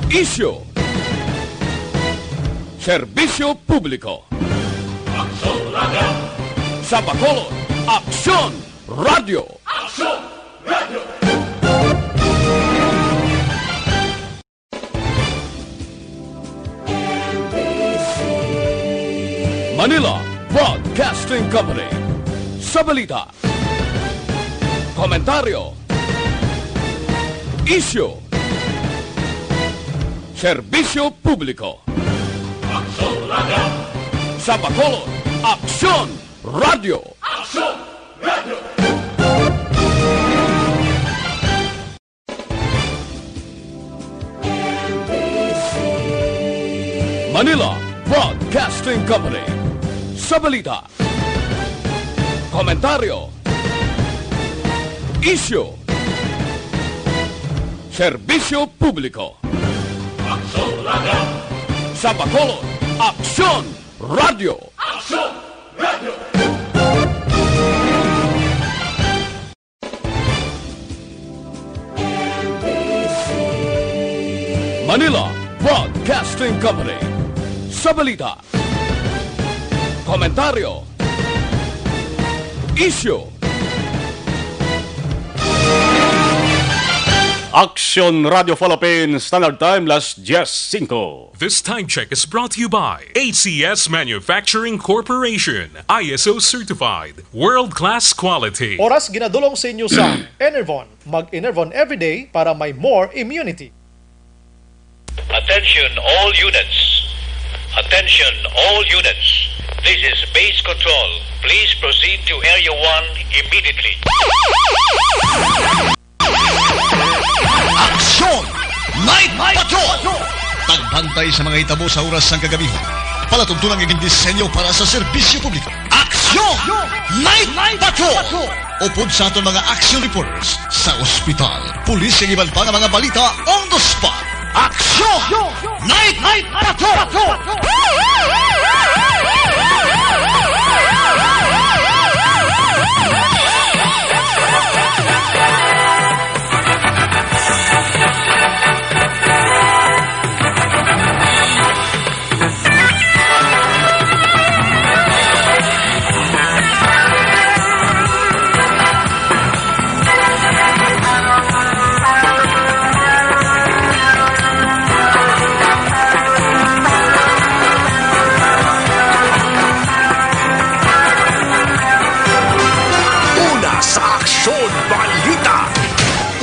Isyu, serbisyo publiko. Aksyon Radio! Sa Bacolod, Aksyon Radio! Aksyon Radio! Manila Broadcasting Company. Sa balita, komentaryo, isyu, serbisyo publiko. Aksyon Radio! Sa Bacolod, Aksyon Radio! Aksyon Radio! Manila Broadcasting Company. Sa balita, komentaryo, isyu, serbisyo publiko. Aksyon Radio! Sa Bacolod, Aksyon Radio! Aksyon Radio! Manila Broadcasting Company. Sa balita, komentaryo, isyu, Aksyon Radio Philippines, Standard Time, last 10:05. This time check is brought to you by ACS Manufacturing Corporation, ISO certified, world-class quality. Oras ginadulong sa inyo sa Enervon. Mag-Enervon everyday para may more immunity. Attention all units. Attention all units. This is base control. Please proceed to Area 1 immediately. Aksyon! Night Patrol! Tagbantay sa mga hitabo sa oras ng kagabihan. Palatuntunang iging disenyo para sa serbisyo publiko. Aksyon! Night Patrol! Upod sa aton mga action reporters sa ospital, pulis ang iban pa ng mga balita on the spot. Aksyon! Night Patrol!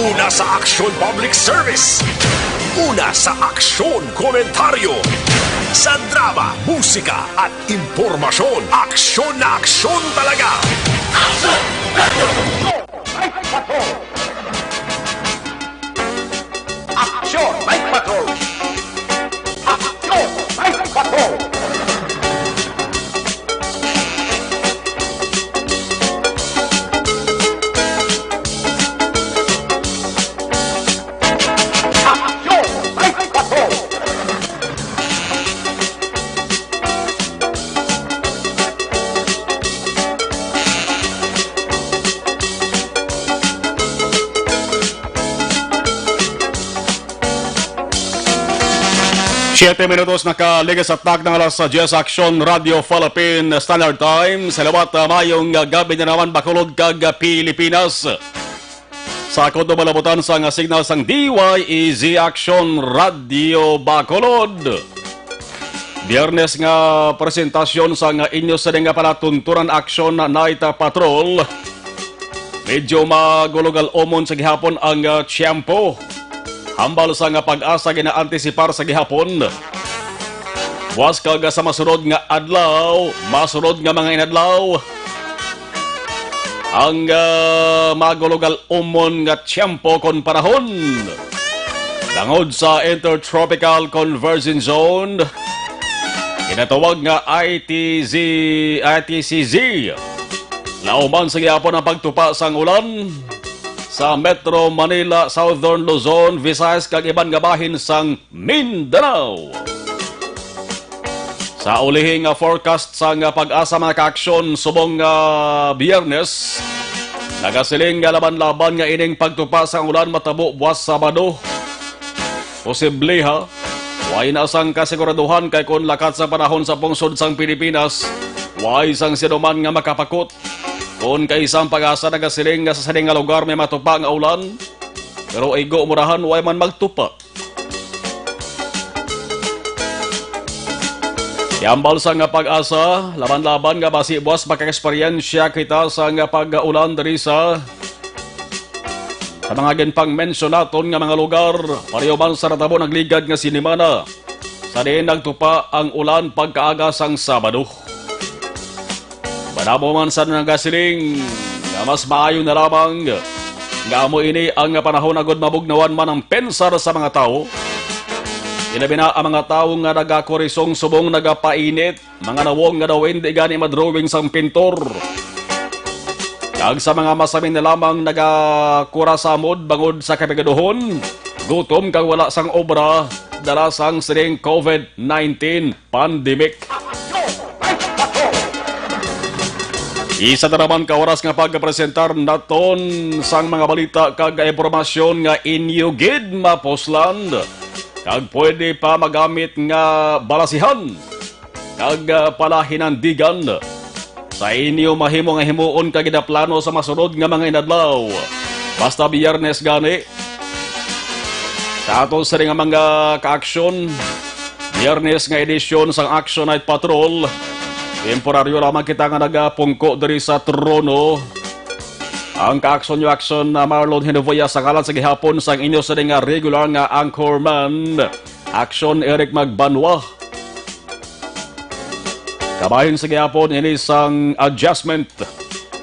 Una sa Aksyon Public Service. Una sa Aksyon Komentaryo. Sa drama, musika at impormasyon. Aksyon na aksyon talaga. Aksyon Radio! Aksyon Night Patrol. Aksyon Night Patrol. Siyete minutos nakaligas at tag ng alas sa GS Action Radio Philippine Standard Time. Salamat mayong gabi na naman Bacolod kag Pilipinas. Sa akong malabutan sa nga signal sang DYEZ Action Radio Bacolod. Biyernes nga presentasyon sa nga inyo sa nga palatunturan Action Night Patrol. Medyo magulugal omon sa gihapon ang tiyempo. Hambal sa nga pag-asa gina-antisipar sa gihapon. Buwas kaga sa masunod nga adlaw, masunod nga mga inadlaw. Ang magulugal umon nga tiyempo kon panahon. Langod sa Intertropical Convergence Zone, ginatawag nga ITCZ. Lauman sa gihapon ang pagtupa sang ulan sa Metro Manila, Southern Luzon, Visayas kag iban nga bahin sang Mindanao. Sa ulihing forecast sang pag-asa mga kaaksyon subong Biyernes, nagasiling nga laban-laban nga ining pagtupa sa ulan matabo buwas Sabado. Posible ha. Way na sang kasiguraduhan kay kung lakat sa panahon sa pungsod sang Pilipinas, way sang sinuman nga makapakot. Kung kay isang pag-asa nagasiling nga sa saning nga lugar may matupa nga ulan, pero igo murahan way man magtupa. Yambal sa nga pag-asa, laban-laban nga basi buwas maka-eksperyensya kita sa nga pag-ulan diri sa mga ginpang mensyonaton nga mga lugar, pareho man sa natabo nagligad nga sinimana. Sa diin nagtupa ang ulan pagkaaga sang Sabado. Manamo man sa nagasiling nga mas maayo na lamang nga amo ini ang panahon agod mabugnawan man ang pensar sa mga tao. Ilabi na ang mga tao nga nagakorisong subong nagapainit, mga nawong nga daw hindi gani madrawing sang pintor. Kag sa mga masamin na lamang nagakurasamod bangod sa kapigaduhon, gutom kag wala sang obra, dala sang sining COVID-19 pandemic. Isa na naman ka oras nga pagpresentar naton sang mga balita kag impormasyon nga inyo gid mapusland. Kag pwede pa magamit nga balasihan kag palahinandigan. Sa inyo mahimo nga himuon kag plano sa masunod nga mga inadlaw. Basta Biyernes gani. Sa aton sa nga mga ka-aksyon, Biyernes nga edisyon sang Action Night Patrol. Temporaryo lamang kita nga nagapungko diri sa trono. Ang ka-aksyon nyo aksyon na Marlon Hinovoya sa kalan sa gihapon sang inyo sa nga regular nga anchorman. Action Eric Magbanwa. Kabahin sa gihapon ini sang adjustment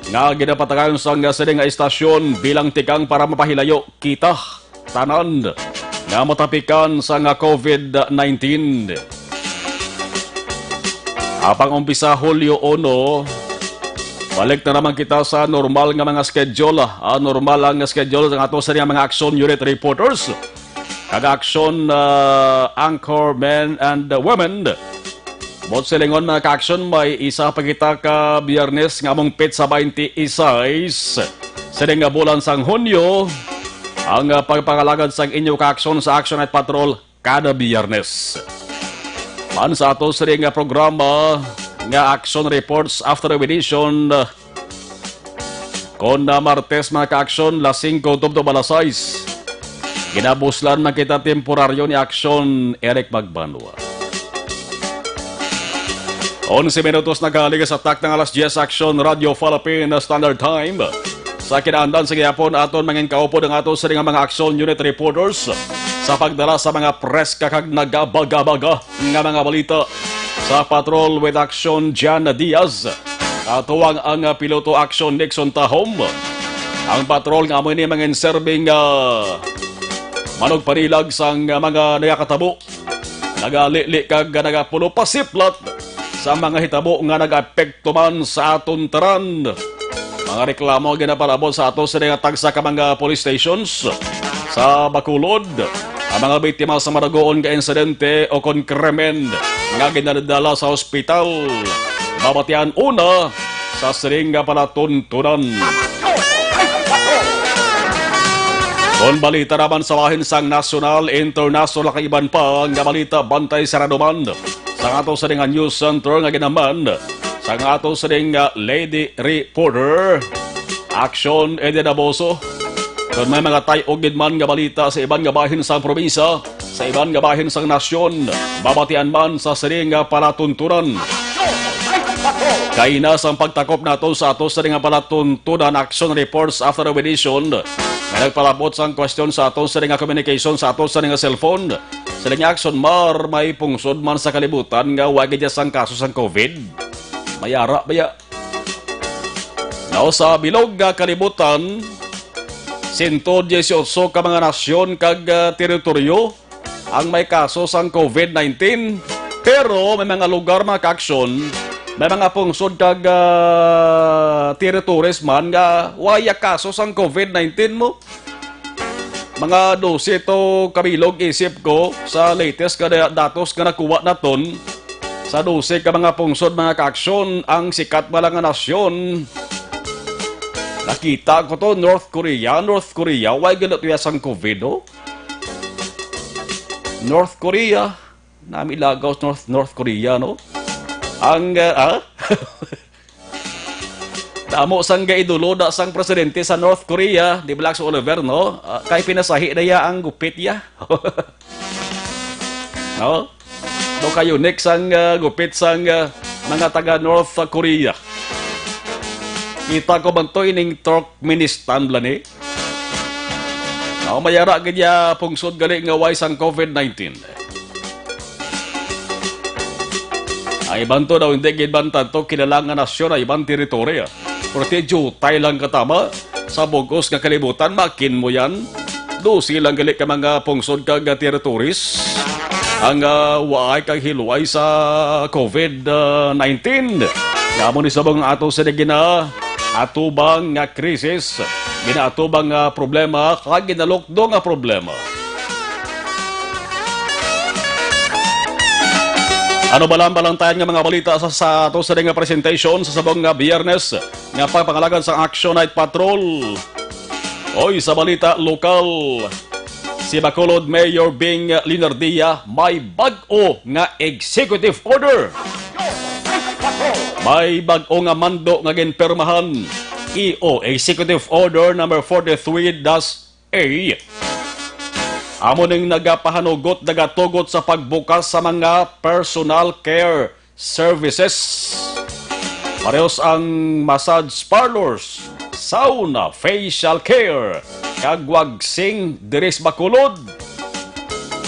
nga ginapatagan sang sining nga istasyon bilang tikang para mapahilayo kita tanan nga matapikan sa nga COVID-19. Apang umpisa Hulyo 1, balik na naman kita sa normal nga mga schedule. Normal ang schedule ng ato sa mga action unit reporters. Kag-action anchormen and women. Bot silingon na ka-action may isa pa kita ka Biyernes nga mong pit sa 26 sining nga bulan sang Hunyo ang pagpangalagad sang inyo ka-action sa Action Night Patrol kada Biyernes. Man sa ato sining nga programa nga Action Reports After Edition kon na Martes mga ka-action las 5 tubto alas 6. Ginabuslan man kita temporaryo ni Action Eric Magbanwa. 11 minutos nagaliga sa tak ng alas 10 Action Radio Philippine Standard Time. Sa kinaandan sa gihapon aton mangin kaupo ng ato sa mga action unit reporters sa pagdala sa mga press kakag nagabaga-baga nga mga balita sa Patrol with Action Jan Diaz. Katuwang ang piloto Action Nixon Tahom. Ang patrol nga mo ini mangin serving manog panilag sang mga nagakatabo. Nagalili kag nagapulo pasiplat sa mga hitabo nga nag-apekto man sa aton taran. Mga reklamo ginapalabot sa ato sa nga tagsa ka mga police stations sa Bacolod. Ang mga biktima sa maragoon ka insidente o kon krimen nga ginadala sa ospital. Babatian una sa siring nga palatuntunan. Kon balita naman sa bahin sang national, international kaiban pa nga balita bantay sa raduman. Sa ato sa nga news center nga ginaman, sa ato sa nga lady reporter, Action Ede Daboso. Kung may mga tay-ogid man nga balita sa ibang nga bahin sa probinsya, sa ibang nga bahin sa nasyon, babatian man sa siring nga palatuntunan. Kainas ang pagtakop nato sa ato sa nga palatuntunan Action Reports After Edition. May nagpalabot sang question sa ato sa nga communication sa ato sa nga cellphone. Sa nga action mar may pungsod man sa kalibutan nga wagi dya sang kaso sang COVID. Mayara baya. Now sa bilog nga kalibutan, 118 ka mga nasyon kag teritoryo ang may kaso sang COVID-19. Pero may mga lugar mga ka-aksyon, may mga pungsod kag territories man nga waya kaso sang COVID-19 mo. Mga 12 to kabilog isip ko sa latest kada datos nga nakuha naton sa 12 ka mga pungsod mga ka-aksyon ang sikat ba lang nga nasyon. Nakita ko to North Korea, why ganito yung sang COVID, oh? North Korea. Namilagaw sa North Korea, no? Ang, Damo sang gaidulo da sang presidente sa North Korea, di Black Oliver, no? Kay pinasahi na ya ang gupit ya. No? Do kayo next ang gupit sang mga taga North Korea. Kita ko man to ining Turkmenistan blani. Mayara ganya pungsod gali nga way sang COVID-19. Ay banto daw hindi gibantan to kilalang nasyon ay ibang teritorya. Porque jutay lang katama sa bugos nga kalibutan, makin mo yan. Do silang gali ka mga pungsod kag territories ang waay kag hiluay sa COVID-19. Nga mo ni sabang ato sa gina atubang nga krisis, ginaatubang nga problema, kag ginalokdo nga problema. Ano balang tayo nga mga balita sa ato sa nga presentation sa sabong nga biyernes nga pagpangalagan sa Action Night Patrol. Oy, sa balita lokal, si Bacolod Mayor Bing Linardia may bag-o nga executive order. May bag-o nga mando nga ginpermahan. EO, Executive Order number 43-A. Amo ning nagapahanugot nagatugot sa pagbukas sa mga personal care services. Parehos ang massage parlors, sauna, facial care, kag wagsing diris Bacolod.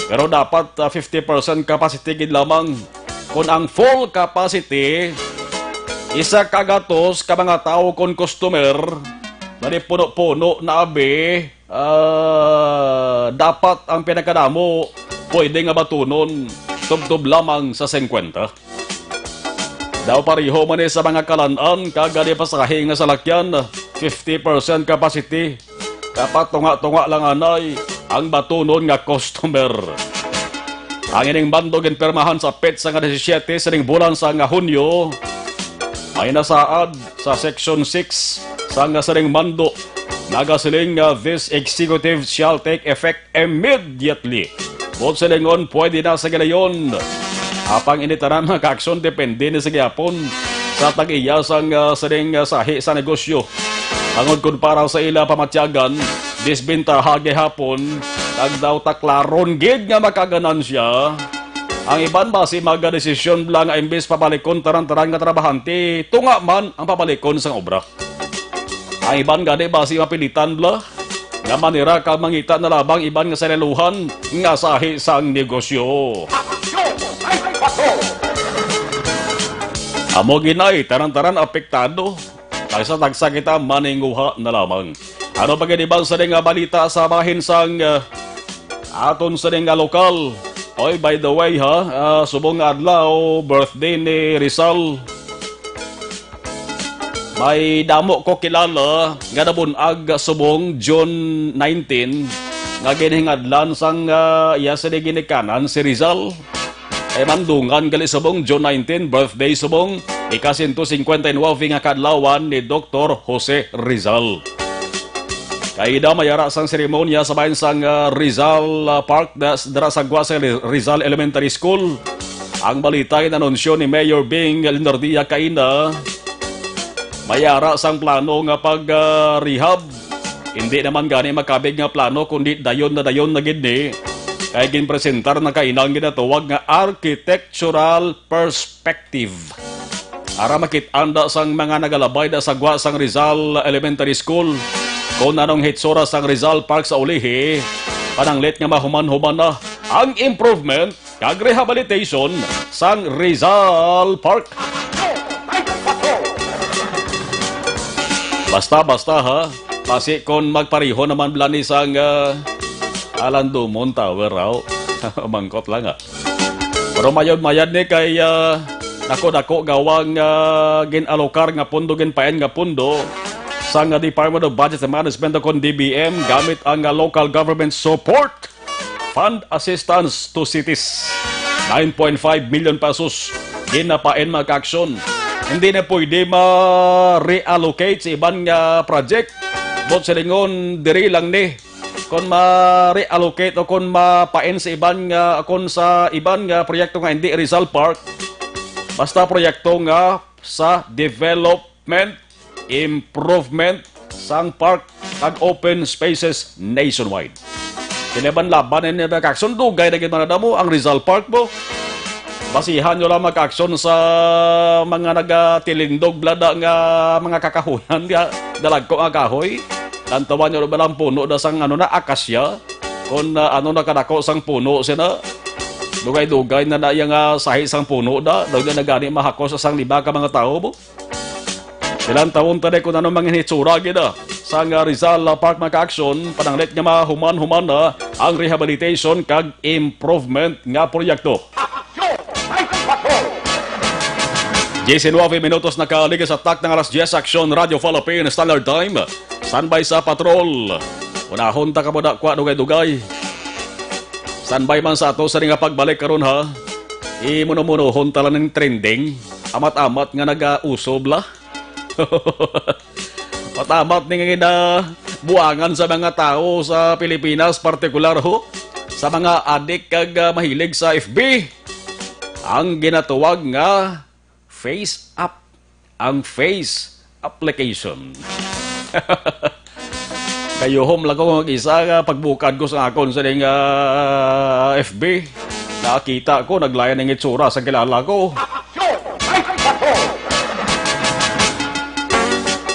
Pero dapat 50% capacity gid lamang. Kung ang full capacity, isa kagatos ka mga tao kon customer, dali puno-puno na abi, dapat ang pinakadamo pwede nga batunon tub-tub lamang sa 50. Daw pariho man sa mga kalanan, kagadi pasahe nga salakyan, 50% capacity. Dapat tunga-tunga lang anay ang batunon nga customer. Ang ining bando ginpermahan sa PET sa nga 17 sa ning bulan sa nga Hunyo, may nasaad sa Section 6 sa nga saring mando. Nagasiling nga this executive shall take effect immediately. Bot silingon pwede na sa galayon. Apang initaran mga kaaksyon depende na sa gyapon sa tag-iya sang saring sahi sa negosyo. Angod kun para sa ila pamatyagan, disbintaha gihapon, kag daw taklaron gid nga makaganansya. Ang iban basi magadesisyon lang nga imbes pabalikon taran-taran nga trabahante, tunga man ang pabalikon sang obra. Ang iban gani basi mapilitan bla nga manira ka mangita na labang iban nga saleluhan nga sahi sang negosyo. Amo ginay taran-taran apektado kaysa tagsa kita maninguha na lamang. Ano pa ganibang sa nga balita sa bahin sang aton sa nga lokal. Oy, by the way ha, subong adlaw birthday ni Rizal. May damo ko kilala nga nabunag subong June 19 nga ginihingadlan sang iya sa ginikanan si Rizal. Ay mandungan gali subong June 19 birthday subong ika-159 nga kadlawan ni Dr. Jose Rizal. Kaida mayara sang seremonya sa bayan sang Rizal Park dara sa Guasa Rizal Elementary School. Ang balita inanunsyo ni Mayor Bing Linardia kaina mayara sang plano nga pag-rehab. Hindi naman gani makabig nga plano kundi dayon na gid ni. Kaya ginpresentar na kainang ginatawag nga architectural perspective. Ara makitanda sang mga nagalabay da sa Gwa sang Rizal Elementary School kung anong hitsura sang Rizal Park sa ulihi, pananglit nga mahuman-human na ang improvement kag rehabilitation sang Rizal Park. Basta ha, pasi kon magpariho naman blani sang Alandumon Tower raw. Mangkot lang ha. Pero mayad ni kay nako gawang ginalokar nga pundo ginpaen nga pundo sa nga Department of Budget and Management kon DBM gamit ang local government support fund assistance to cities. 9.5 million pesos ginapaen mga kaaksyon. Hindi na pwede ma-reallocate sa ibang project. Bot silingon diri lang ni kung ma-reallocate o kung mapain sa iban nga akon sa iban nga proyekto nga hindi Rizal Park, basta proyekto nga sa development, improvement sang park kag open spaces nationwide. Kinaban-laban na nagkaksundugay na ginanadamo ang Rizal Park mo. Basihan nyo lang mag-aksyon sa mga nagatilindog blada nga mga kakahuyan nga dalagko nga kahoy. Tantawan nyo ba lang puno na sang akasya? Kung ano na kadako sang puno sina. Dugay-dugay na na yung sahi sang puno na. Dugay na gani mahakos sa sang liba ka mga tao mo. Ilang taon tayo kung ano mga hitsura gina. Sang Rizal Park maka-aksyon, pananglit nga mahuman-human na ang rehabilitation kag improvement nga proyekto. 19 minutos nakaliga sa tak ng alas 10 Aksyon Radio Philippines Standard Time. Standby sa patrol. Unahon ta ka mo na kwa dugay-dugay. Standby man sa ato sa nga pagbalik karon ha. Imuno-munohon tala ng trending. Amat-amat nga nag-usob la. Matamat nga buangan sa mga tao sa Pilipinas, partikular ho. Sa mga adik kag mahilig sa FB. Ang ginatuwag nga Face Up, ang Face application. Kayohom lang ko mag-isa pagbukad ko sa akon sa ding FB. Nakita ko, naglayan ng itsura sa kilala ko.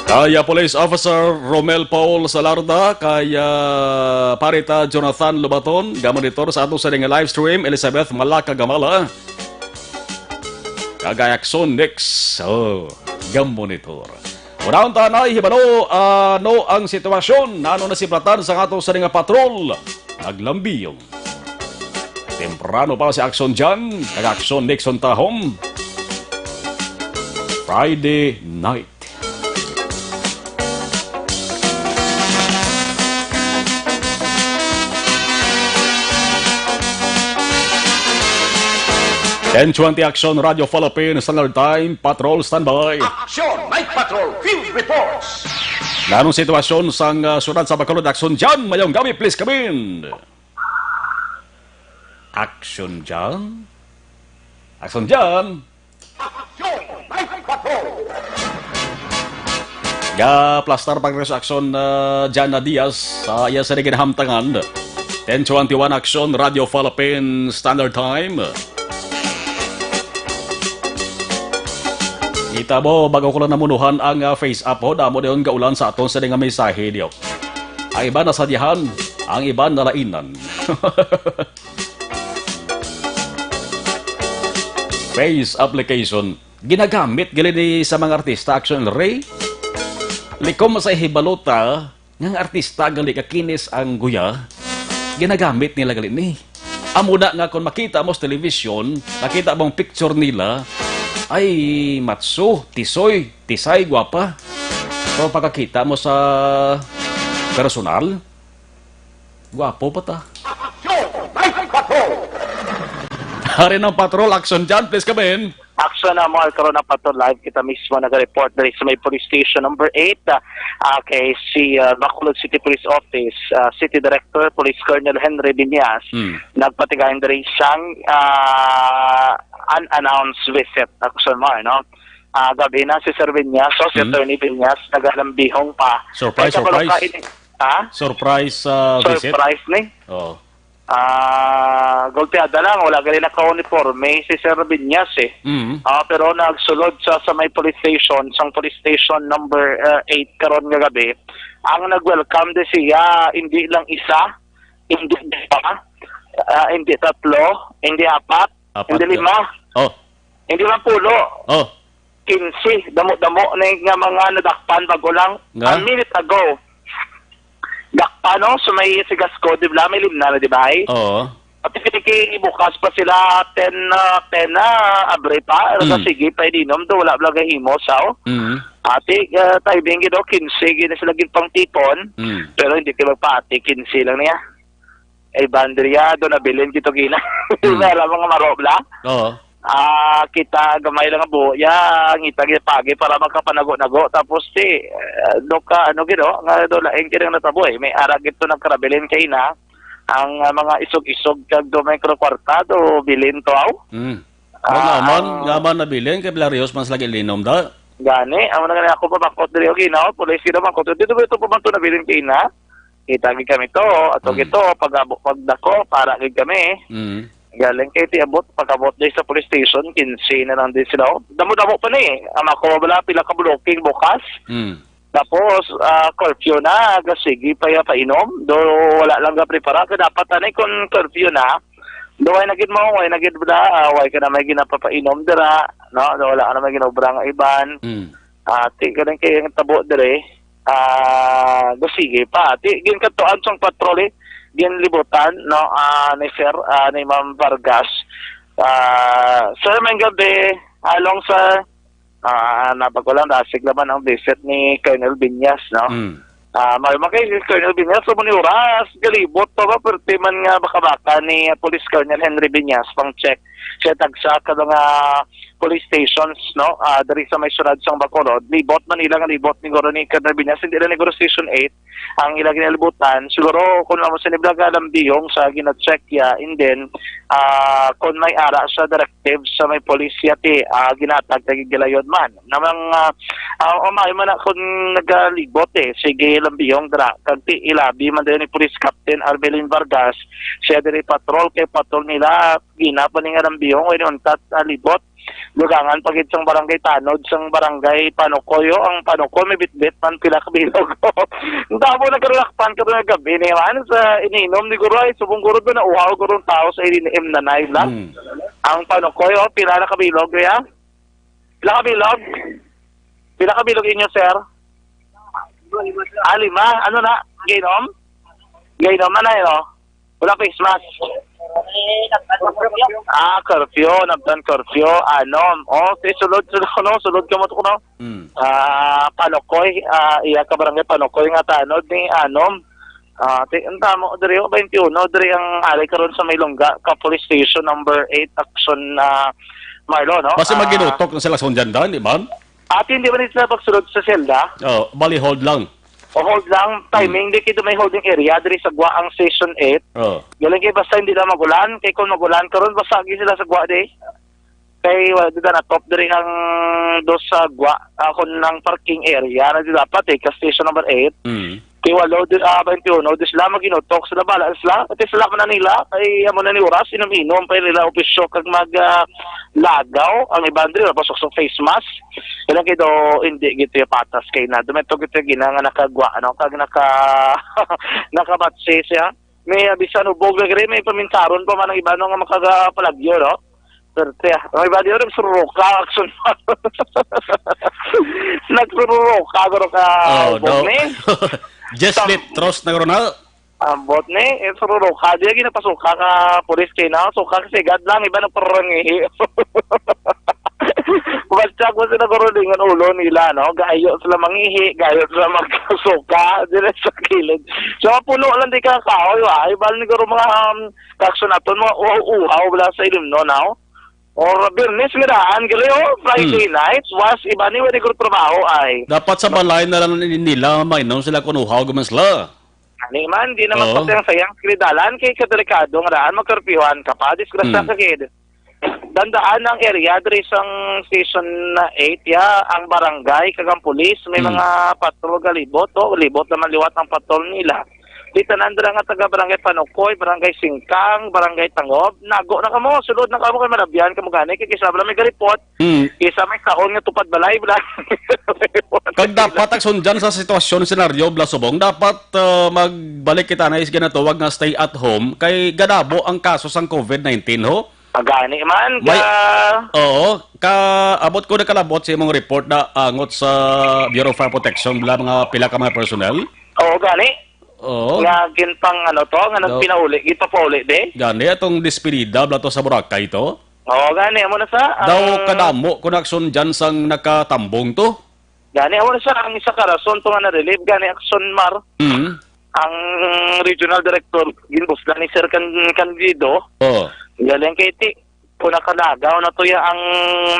Kaya Police Officer Romel Paul Salarda, kaya Parita Jonathan Lubaton, gamonitor sa ato sa ding live stream, Elizabeth Malaka Gamala. Kagayakson next. Gamonitor. Unang tanay, hibano, ano ang sitwasyon? Ano na si Platan sa ato sa nga patrol? Naglambiyong. Temprano pa si aksyon dyan. Kagayakson next on tahom. Friday night. N20 Action Radio Philippines Standard Time, Patrol Standby. Aksyon! Night Patrol! Field Reports! Nanong sitwasyon sang sunod sa Bacolod Action dyan? Mayong gabi, please come in. Action dyan? Action dyan? Aksyon! Night Patrol! Plastar pagres aksyon dyan na Diaz sa iya sa ginhamtangan. 1021 Action Radio Philippines Standard Time. Kita mo, bago ko lang namunuhan ang face up ho, damo na yung gaulan sa aton sa nga mensahe niyo. Ang iba nasadyahan, ang iba nalainan. Face application, ginagamit gali sa mga artista, Action Ray. Likom sa hibalota, ng artista gali kakinis ang guya, ginagamit nila gali ni. Amuna nga kung makita mo sa television, nakita mong picture nila, ay, matso, tisoy, tisay, gwapa. Pero pagkakita mo sa personal, gwapo pa ta. Hari ng patrol, action dyan, please come in. Action na mga karoon ng patrol live. Kita mismo nag-report dali sa may police station number 8 kay si Bacolod City Police Office, City Director, Police Colonel Henry Binyas. Nagpatigayan dali siyang unannounced visit. Action mo, no? Gabi na si Sir Binyas, so si Attorney Binyas, nagalambihong pa. Surprise. Surprise visit? Surprise ni? Oo. Golpeada lang, wala gali naka-uniforme si Sir Binyas eh. Pero nagsulod sa may police station, sa police station number 8 karon nga gabi. Ang nag-welcome de siya, hindi lang isa, hindi pa, hindi tatlo, hindi apat, hindi lima, hindi man pulo. 15, damo-damo na nga mga nadakpan bago lang. A minute ago. Dakpano, so may sigasko, di ba? May limna na, di ba? Oo. At bukas pa sila 10 na abre pa. Sige, pa inom, do wala blaga himo, sao? Ate, tayo bingi do, 15, gina sila pang tipon. Pero hindi kayo magpati, 15 lang niya. Ay, bandriya, do nabilin kito gina. Meron mga marobla. Oo. kita gamay lang ang buya, ngita pagi para magkapanago-nago. Tapos do ka, nga do laing kinang nataboy. May arag ito nagkarabilin kay na, ang mga isog-isog kag do may kwartado, bilin to aw. Ngaman na bilin, kay Blarios, mas lagi linom da. Gani, amo na ako pa makot diri og ginaw, pulis sino makot. Dito pa man to na bilin kay na. Itagi kami to, ato gito pagdako para gid kami. Galing kay ti abot pag-abot day sa police station, 15 na lang din sila. Damo-damo pa ni. Ama ko wala pila ka blocking bukas. Tapos curfew na, sige pa painom. Do wala lang ga prepara ka dapat ani kon curfew na. Do ay nagid mo, ay nagid bada, way ka na may ginapapainom dira, no? Do wala na may ginobra nga iban. Ti galing kay ang tabo dire. Sige pa. Ti gin katuan sang patrol gin libutan, no? Ni Sir, ni Ma'am Vargas. Sir, may gabi, along sa napagkulang dasig naman ang visit ni Colonel Binyas, no? May makay Colonel Binyas, so muni oras, galibot pa ba, perti man nga baka-baka ni Police Colonel Henry Binyas, pang check siya tagsa ka nga police stations, no? Dari sa may sunod sang Bacolod, libot man ilang libot ni Goro ni Colonel Binyas, hindi na ni Goro Station 8, ang ilang ginalibutan, siguro kung naman sa niblaga alam diyong sa gina-check ya, and then, kung may ara sa directive sa may polisya ti, ginatag gilayod man. Namang, umay man kung nagalibot sige lambiyong dra, kagti ilabi man din ni Police Captain Arbelin Vargas, siya din patrol kay patrol nila, ginapan ni nga lambiyong, untat libot, lugangan pagit sang barangay Tanod, sang barangay Panukoyo, ang Panukoy may bitbit man pila kabilog. Tabo nagkarelakpan ka doon gabi naman sa ininom ni Guroy, subong Guro doon na uhaw Gurong tao sa ininom na naib lang. Ang Panukoyo, pila na kabilog kaya? Pila kabilog? Pila kabilog inyo, sir? 5. Ano na? Gainom? Gainom na na yun, wala face mask. Curfew, nagdan curfew, sulod ka mo to no? Panukoy, iya ka barangay Panukoy nga Tanod ni Anom. Anta mo, diri 21, diri ang ali karon sa Maylongga, ka police station number 8, action Marlo, no? Basta maginutok na sila sa dyan da, di ba? Hindi ba nila pagsulod sa selda? Bali hold lang. Hold lang, timing, di kito may holding area, diri sa Gwa ang Station 8. Galing kay basta hindi na magulan, kay kung magulan karon basagi sila sa Gwa di. Kay di na top diri ang dos sa Gwa, ako ng parking area na di dapat ka station number 8. Kay walo di 21, di sila maginutok sila bala sila, pati sila man nila, kay amo na ni oras inom-inom pa nila opisyo kag mag lagaw ang ibang diri pasok sa face mask. Ilang kay do hindi gito patas kay na dumeto gito ginanga nakagwa kag nakabatse siya. May abisan ubog gari may pamintaron pa man ang iba nga makagapalagyo, no? Serte, may ba diyo rin sururoka, action. Nagsururoka, garo ka, ubog ni. Just let trust na garo na. Bot ni, sururoka, diya ginapasuka ka, pulis kayo na, suka kasi gad lang, iba na parangihi. Basta ko sila garo ang ulo nila, no? Gayo sila mangihi, gayo sila magkasuka, dire sa kilid. So, puno lang di ka kahoy, ibal ni garo mga kakso naton, mga uhaw, wala sa ilim, no, now? Or Birnes miraan, gali Friday night, was iba ni wala ko trabaho ay. Dapat sa balay na lang nila, mainom sila kunuhaw guman sila. Ani man, di naman pati ang sayang kridalan, kay kadelikado nga raan, magkarpiwan ka pa, disgrasya ka kid. Dandaan ang area, diri sang station na 8, ang barangay, kagang pulis, may mga patrol galibot, libot naman liwat ang patrol nila. Dito nandra nga taga barangay Panukoy, barangay Singkang, barangay Tangob, nago na kamo, sulod na kamo kay manabyan kamo gani kay kisa bala may garipot. Kisa may kaon nga tupad balay bala. Kag dapat ang sundyan sa sitwasyon senaryo blasubong, dapat magbalik kita na is ginatawag nga stay at home kay gadabo ang kaso sang COVID-19 ho. Agani man abot ko na kalabot sa imong report na angot sa Bureau of Fire Protection bala mga pila ka mga personnel. Gani. Nga gintang nga nagpinauli, gitapauli de. Gani atong despedida blato sa Boracay to. Gani amo na sa. Daw kadamo connection dyan sang nakatambong to. Gani amo na sa ang isa ka rason to nga na-relieve gani action Mar. Ang regional director ginbus ni Sir Candido. Galing kay Puna kalagaw na to ang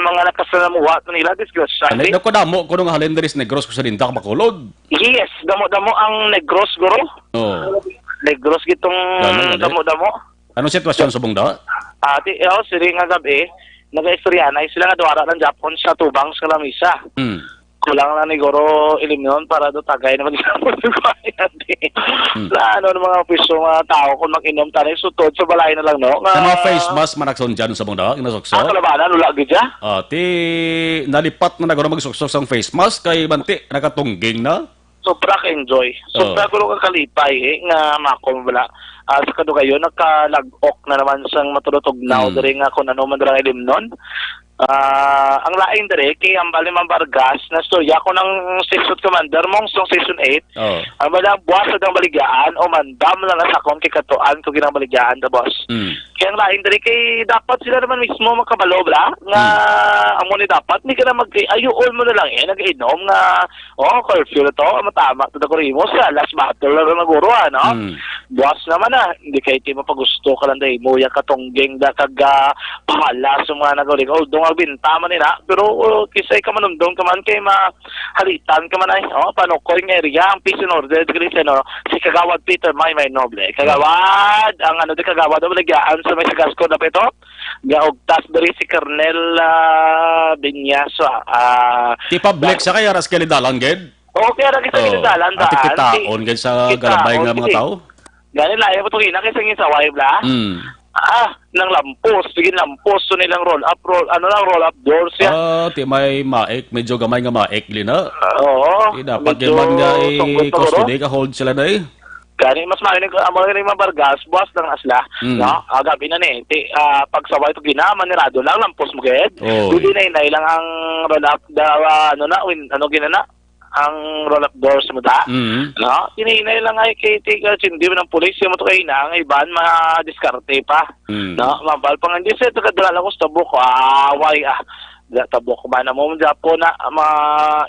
mga nakasalamuha to nila disgrasya. Ano ko damo ko nung Halenderis Negros ko sa Dindak Bacolod. Yes, damo-damo ang Negros guro. Oh. Negros gitong damo-damo. Anong sitwasyon sa bungda? Siri nga gabi, nag-istorya na sila nga duwara ng Japon sa tubang sa lamisa. Kulang na ni Goro ilimnon para do tagay na mag-isapon ng kwayan. Na ng mga piso mga tao kung mag-inom tanay sutod sa balay na lang, no? Sa mga face mask manakson dyan sa bungda, inasokso? Kalabanan, wala gidya? Ti nalipat na nagano magsuksok sang face mask kay Banti, nakatungging na? Sobra ka-enjoy. Sobra ko ka kalipay, nga makom wala. Sa kadugayon, nakalag-ok na naman sang matulutugnaw dari nga kung ano man darang ilimnon. Ang laing dire kay ang Balimang Vargas na storya ko ng season commander mong song season 8 ang balang buwasad ng baligaan o mandam na nasakon kay katuan ko ginang baligaan da boss kaya ang laing dire kay dapat sila naman mismo makabalo bla nga amo ni dapat hindi ka na ayuon mo na lang nag-inom nga curfew na to matama to da korimo sa last battle na naguro no buwas naman hindi kay ti mapagusto ka lang day moya katonggeng da kaga pahala sa mga nagawin although bintaman nila pero kisay ka manumdong ka man kay mahalitan ka man ay paano ko yung area ang peace and order si Kagawad Peter May Noble Kagawad ang di Kagawad ang balagyaan sa may Sagasco na pito gaugtas dari si Colonel Binyaso ti public sa kaya ras kalidalang ged okay ra kita kalidalan daan ati kitaon ged sa galabay nga mga tao gani layo po ina kay singin sa way bla nang lampos, bigin lampos so nilang roll up doors ya. Ti may maek, medyo gamay nga maek lina. Oo. Dapat man nga custody ka hold sila na Kani mas maayong amo ni mga Vargas, boss ng asla, no? Gabi na ni, pagsaway to ginaman ni Rado lang lampos mo ged. Dili na lang ang roll up ginana ang roll-up doors mo da. No? Hinahinay lang ay kay tiga hindi mo ng pulis yung mo to kay na ang iban ma-diskarte pa. No? Mabal pa nga hindi sa tagadala ko sa tabok. Tabok ba na mo Japon na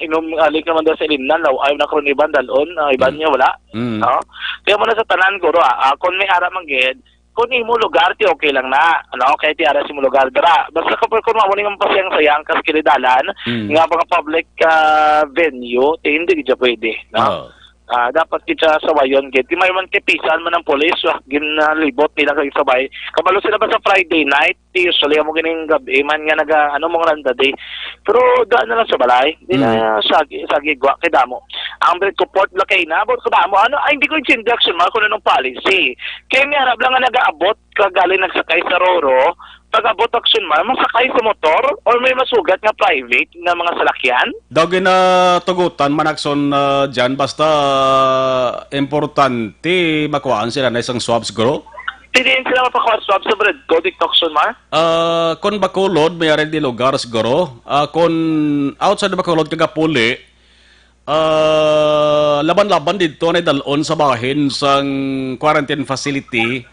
inom alik naman daw sa ilimnan law ayaw na karon iban dalon iban niya wala. No? Kaya mo na sa tanan guro kung may ara manggid kung imo lugar ti okay lang na kaya ti ara si mo lugar dara basta kapag kung mawali ng pasayang sayang kas kilidalan nga mga public venue ti hindi gid pwede no dapat kita sawayon gid may man tipisan man ng pulis ginalibot nila kay sabay kabalo sila ba sa Friday night usually mo gining gabi man nga naga mo randa day pero daan na lang sa balay di na sagi gwa kay damo ang bread ko port la kay na bot ko damo hindi ko introduction man kuno ng policy kay mi harap lang nga nagaabot kagaling nagsakay sa Roro pag-abot action man, masakay sa motor or may masugat nga private na mga salakyan? Dagin na tugutan manakson dyan basta importante makuhaan sila na isang swabs gro? Hindi sila mapakuha swab sa bread ko, dictoction mar? Kung Bacolod, may rin di lugar siguro. Kung outside Bacolod kagapuli, laban-laban dito na dalon sa bahin sang quarantine facility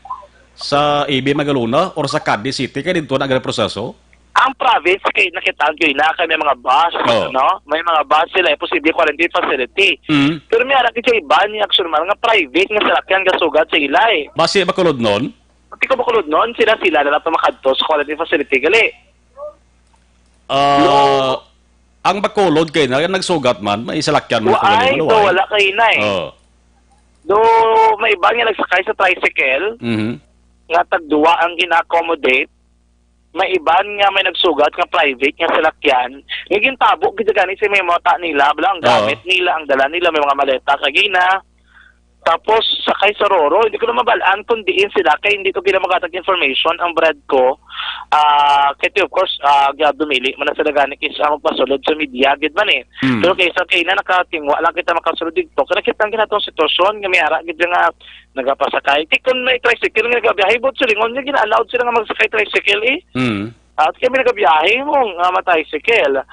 sa AB Magaluna or sa Cadiz City kaya dito na proseso? Ang province kay nakitaan ko na kay may mga bus, no? May mga bus sila posible quarantine facility. Pero may ara kay iba ni action man nga private nga salakyan gasugad sa ilay. Base Bacolod noon? Pati ko Bacolod noon sila na lang makadto sa quarantine facility gali. Ang Bacolod kay na nagsugat man may salakyan mo wala kay na do may iba nga nagsakay sa tricycle. Nga tagduwa ang gina-accommodate may iban nga may nagsugat nga private nga salakyan nga gintabo gid gani sa may mota nila ang gamit nila ang dala nila may mga maleta kagina tapos sakay sa Roro hindi ko na mabalaan kung diin sila kay hindi ko ginamagatag information ang brad ko kaya of course dumili man na sila gani kisa magpasulod sa media gid man pero kaysa kay na nakatingwa lang kita makasulod dito kaya kita ginatong sitwasyon nga may ara gid nga nagapasakay kung may tricycle nga nagabiyahe bot sa lingon nga gina-allowed sila nga magsakay tricycle at kami nagabiyahe mong tricycle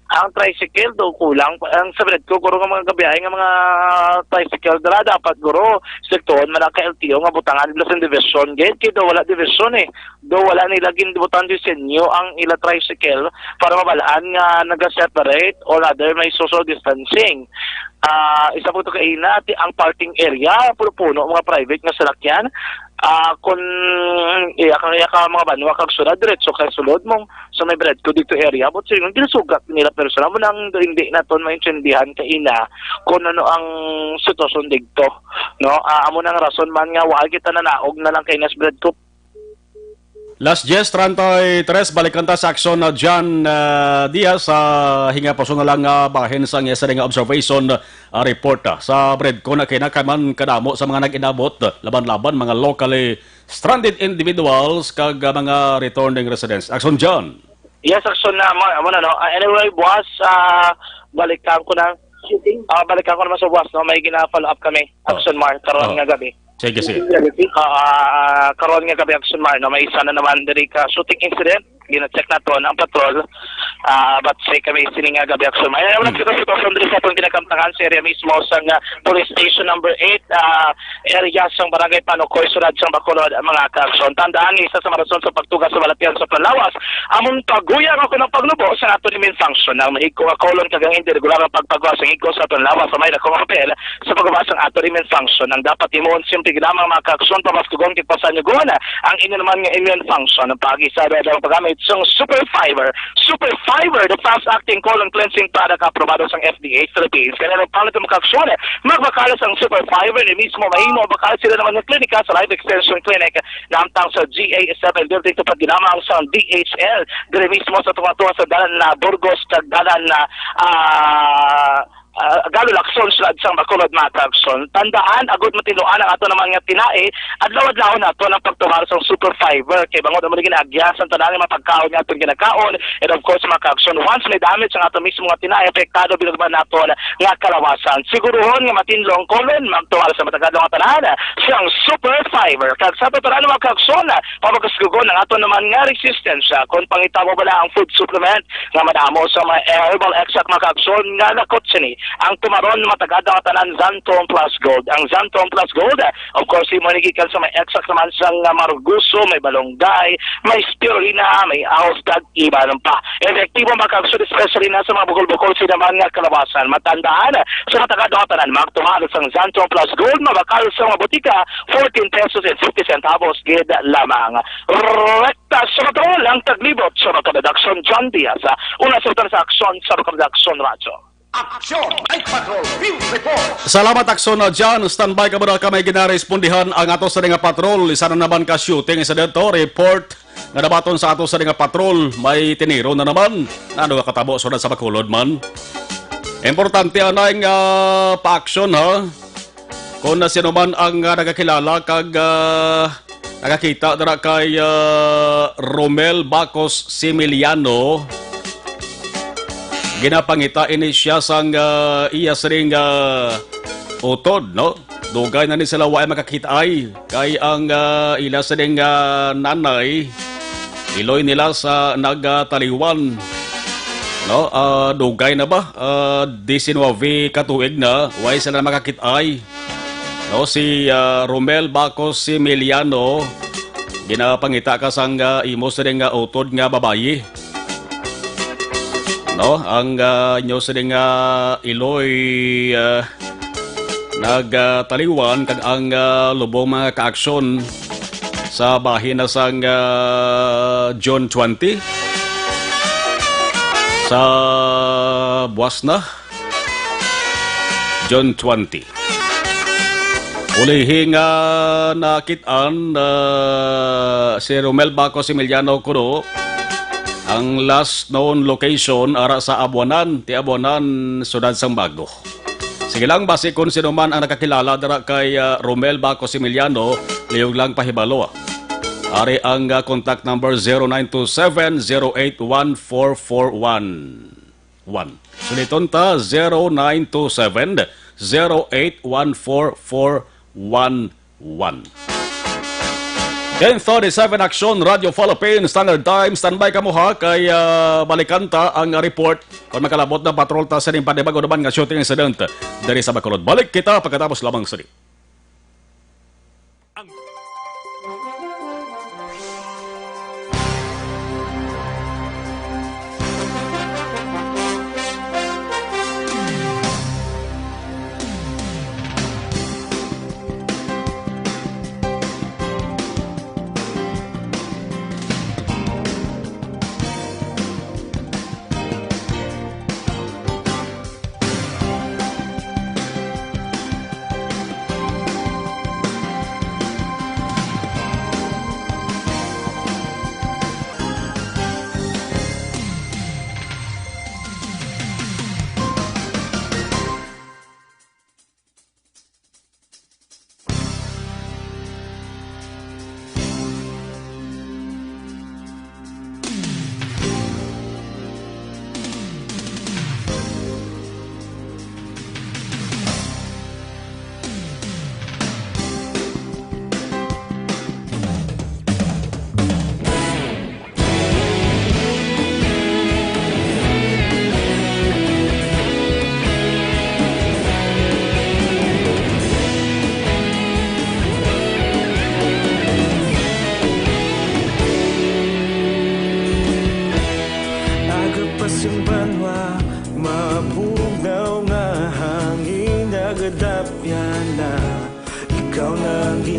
ang tricycle do kulang ang sabred ko guro nga mga gabiyahe nga mga tricycle dala dapat guro sekton man ka LTO nga butangan nila sa division gate kay do wala division do wala nila ginbutan disenyo ang ila tricycle para mabalaan nga naga-separate or other may social distancing isa po ito kaina ang parking area puno mga private nga salakyan Kung iya ka mga banwa kag sunod diretso kay sulod mong sa may bread ko dito area but sige ginasugat nila personal mo nang hindi na ton maintindihan kay ina kung ano ang sitwasyon dito no amo nang rason man nga wa kita nanaog na lang kay nas bread ko. Last Jess 33, balikan ta sa aksyon na John Diaz sa hinga paso na lang bahin sa nga nga observation report sa bread ko na kinakaman kadamo sa mga nag-inabot laban-laban mga locally stranded individuals kag mga returning residents. Aksyon John. Yes, aksyon na mo na no. Anyway, boss, balikan ko na balikan ko naman sa boss no may gina-follow up kami. Aksyon Mar karon nga gabi. Sige, sige. Karon nga gabi action mar no may isa na naman diri ka shooting incident gina-check na to ang patrol but say kami sini nga gabi action mar wala kita sitwasyon diri sa atong ginakamtangan sa area mismo sa police station number 8 area sa barangay Panokoy sulad sa Bacolod mga ka-action tandaan isa sa marason sa pagtugas sa balatian sa Palawas among paguyang ako ng pagnubo sa ato ni main function ang mahigko nga kolon kagang hindi regular ang pagpagawa sa higko sa aton lawas sa may dakong papel sa paggawa sa ato ni main function ang dapat imon simple ginamang mga ka-action pa mas kugon kikpasan nyo guna ang ino naman nga immune function ang pag-isa ang paggamit isang Super Fiber, the fast-acting colon cleansing product aprobado sa FDA Philippines. Kaya rin paano ito makaksyon magbakalas ang Super Fiber ni mismo mahimo bakalas sila naman ng klinika sa Life Extension Clinic na amtang sa GA7 building ito pag ginamang sa DHL diri mismo sa tunga-tunga sa dalan na Burgos sa dalan na Galo Lacson sa isang Bacolod Matagson. Tandaan, agad matinuan ang ato naman nga tinae, adlaw-adlaw na ito ng pagtumar sa Super Fiber. Kaya bangod naman ginagyasan, tandaan yung mapagkaon nga itong ginakaon. And of course, mga kakson, once may damage ang ato mismo nga tinae, apektado bilagman nato nga kalawasan. Siguruhon nga matinlong kolon, magtumar sa matagadong nga tanahan, siyang Super Fiber. Kag sa tataran mga kakson, pamagkasgugon ang ato naman nga resistance. Kung pangitabo ba ang food supplement, nga madamo sa mga herbal extract mga kakson, nga nakotsini. Ang tumaron matagad ang tanan Xantone Plus Gold. Ang Xantone Plus Gold, of course, mo nagikan sa may extract naman sa maruguso, may balonggay, may spirulina, may ahosdag, iba lang pa. Efektibo makakasud, especially na sa mga bukol-bukol sa naman nga kalabasan. Matandaan, sa matagad ang tanan, magtumalo sa Xantone Plus Gold, mabakal sa mga butika, 14 pesos and 50 centavos, gid lamang. Rekta sa patrol, ang taglibot sa Redaction John Diaz. Una sa aksyon sa Redaction Radio. Aksyon! Night Patrol! Field Report! Salamat aksyon na dyan. Standby ka muna ka may ginarespondihan ang ato sa nga patrol. Isa na naman ka shooting sa dito. Report nga nabaton sa ato sa nga patrol. May tiniro na naman. Ano ka katabo sunod sa Bacolod man. Importante anay nga pa-aksyon ha. Kung na sino man ang nagakilala kag nakakita dara kay Romel Bacos Similiano. Ginapangita ini siya sang iya sering utod, no? Dugay na ni sila wa makakita ay kay ang ila sering nanay iloy nila sa nagtaliwan, no? Dugay na ba? 19 katuig na wa sila makakita ay, no? Si Romel Bacos Similiano ginapangita ka sang imo sering utod nga babayi. No, ang inyo sa iloy nagtaliwan kag ang lubong mga kaaksyon sa bahin na sang June 20 sa buwas na June 20. Ulihing nakitaan si Romel Bacos Similiano kuno ang last known location ara sa Abuanan, ti Abuanan, Sudad sang Bago. Sige lang, base kung sino man ang nakakilala dara kay Romel Bacos Similiano, liyog lang pahibalo. Ari ang contact number 0927-081441. Suliton ta 0927-081441. 10:37 Aksyon Radio Philippines Standard Time. Standby ka mo ha kay balikan ta ang report kung makalabot na patrol ta sa ning panibago naman nga shooting incident dari sa Bacolod. Balik kita pagkatapos lamang sa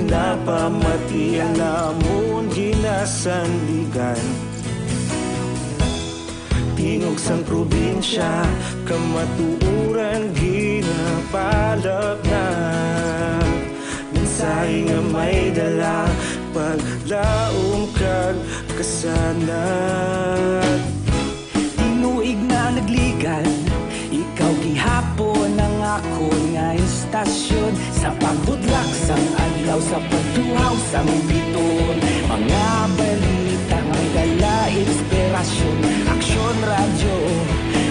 napamatian namon ginasandigan. Tingog sang probinsya, kamatuuran ginapalap na. Minsay nga may dala, paglaom kag kasanat. Tinuig na nagligan, ikaw gihapon ang ako nga istasyon. Sa pagbudlak sang adlaw, sa pagtuhaw sang biton. Mga balita nga dala inspirasyon. Aksyon radyo,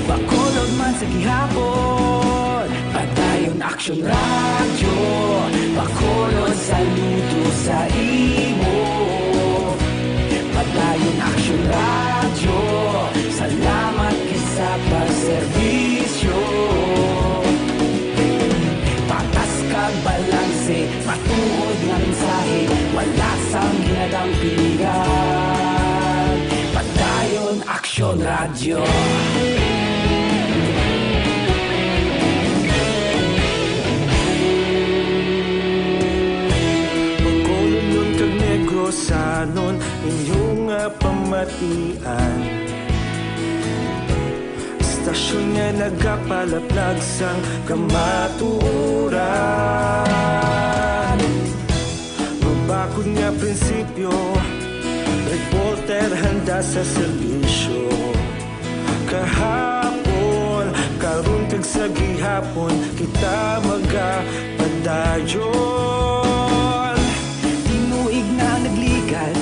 bakolod man sa gihapon. Padayon aksyon radyo, bakolod saludo sa imo. Padayon aksyon radyo, salamat kisa pagserbisyo. Patas kag balanse, matuod nga mensahe, wala sang ginadampingan. Padayon aksyon radyo. Pagkolon kag negosanon, inyong pamatian. Istasyon nga nagapalaplag sang kamatuuran. Mabakod nga prinsipyo, reporter handa sa serbisyo. Kahapon, karon kag sa gihapon, kita magapadayon. Tinuig na nagligan,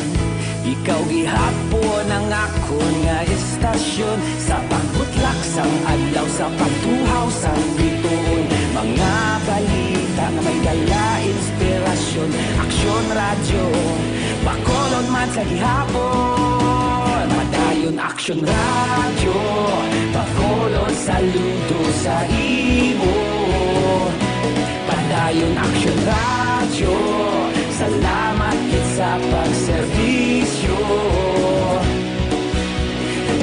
ikaw gihapon ang ako nga istasyon. Sa pagbutlak sang adlaw, sa pagtuhaw sang biton. Mga balita nga may dala inspirasyon. Aksyon radyo, bakolod man sa gihapon. Madayon aksyon radyo, bakolod saludo sa imo. Padayon aksyon radyo, salamat kit sa pagserbisyo.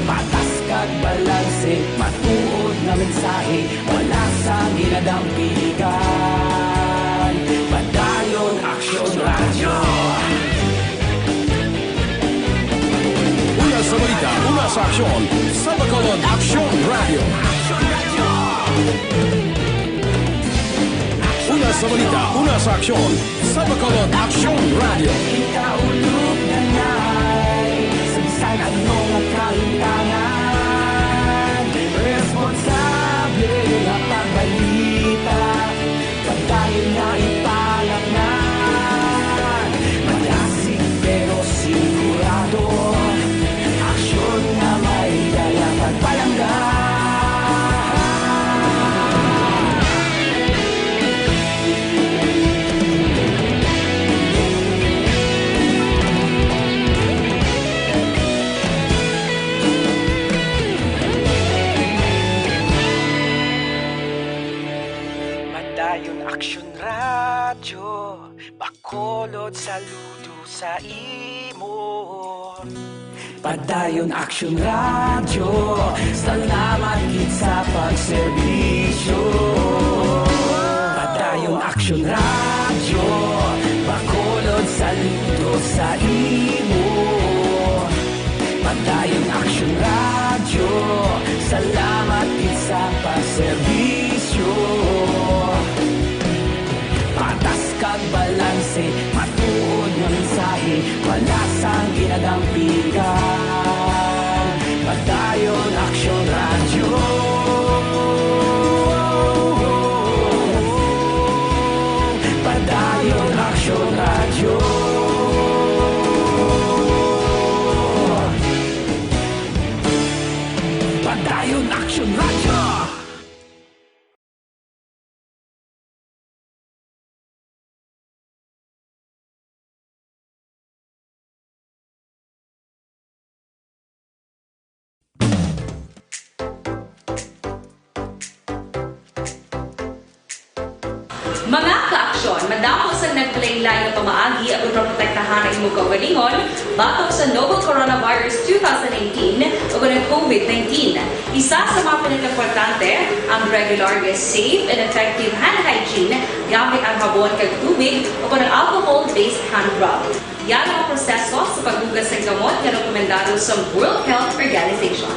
Patas kag balanse, matuod na mensahe, wala sa ginadampigan. Padayon aksyon radyo. Una sa balita, una sa aksyon, sa Bacolod Aksyon Radio. Una sa balita, una sa aksyon, sa Bacolod Aksyon Radio. Ikaulog na na'y sabisan ano nga kalintangan. Responsable na pagbalita, pagdayon na ipalak na. Malasig pero sigurado, aksyon na may dala pagpalanggan. Aksyon radyo, bakolod saludo sa imo. Padayon aksyon radyo, salamat kit sa pagserbisyo. Padayon aksyon radyo, bakolod saludo sa imo. Padayon aksyon radyo, salamat kit sa pagserbisyo. Patas kag balanse, matuod nga mensahe, wala sang ginadampigan. Padayon aksyon radyo. Padayon aksyon radyo. Padayon aksyon radyo. Mga ka-aksyon, madamo sa nagpalaylay na pamaagi at uproprotektahan ang imong kaugalingon batok sa novel coronavirus 2018 o kung COVID-19. Isa sa mga pinaka-importante ang regular, safe, and effective hand hygiene gamit ang habon kag tubig o ang alcohol-based hand rub. Yan ang proseso sa paghugas ng gamot na rekomendado sa World Health Organization.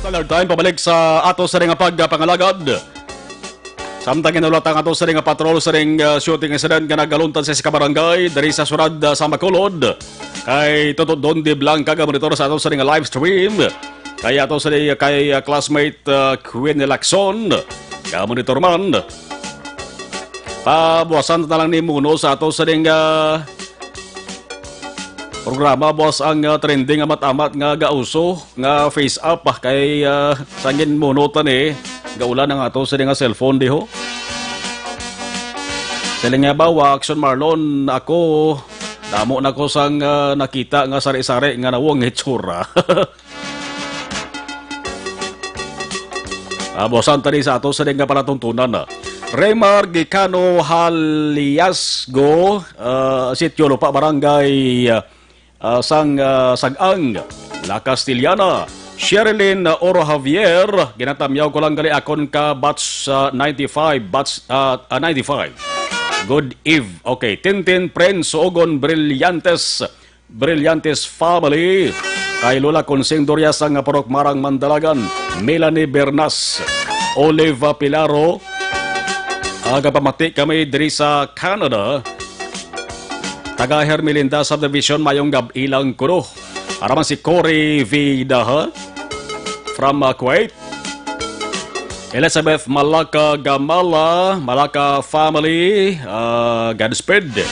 Standard time, pabalik sa ato sa ring pagpangalagad. Samtang inulat ang ato sa ring patrol sa ring shooting incident nga nagaluntan sa Barangay dari sa surad sa Bacolod. Kay Toto Don de Blanca nga monitor sa ato sa ring live stream. Kay ato sa kay classmate Queen Lacson nga monitor man. Pabuwasan na lang ni Muno sa ato sa ring programa, boss, ang trending amat-amat nga gauso nga face up kay sangin munutan gaulan ang ato sa nga cellphone diho. Sila nga ba Action Marlon, ako damo na ko sang nakita nga sari-sari nga nawong itsura. Bosan tadi sa ato sa nga palatuntunan Remar Gicano Haliasgo, Sitio Lupa Barangay Sagang, La Castillana. Sherilyn Oro Javier, ginatamyaw ko lang gali akon ka batch 95, batch 95. Good eve. Okay, Tintin Prince Ogon Brillantes family. Kay Lola Consing Dorias ang Parok Marang Mandalagan, Melanie Bernas, Oliva Pilaro. Agapamati kami diri sa Canada. Taga Hermelinda Subdivision mayong gabilang kuno. Araman si Cory Vidaha from Kuwait. Elizabeth Malaka Gamala, Malaka family, Godspeed.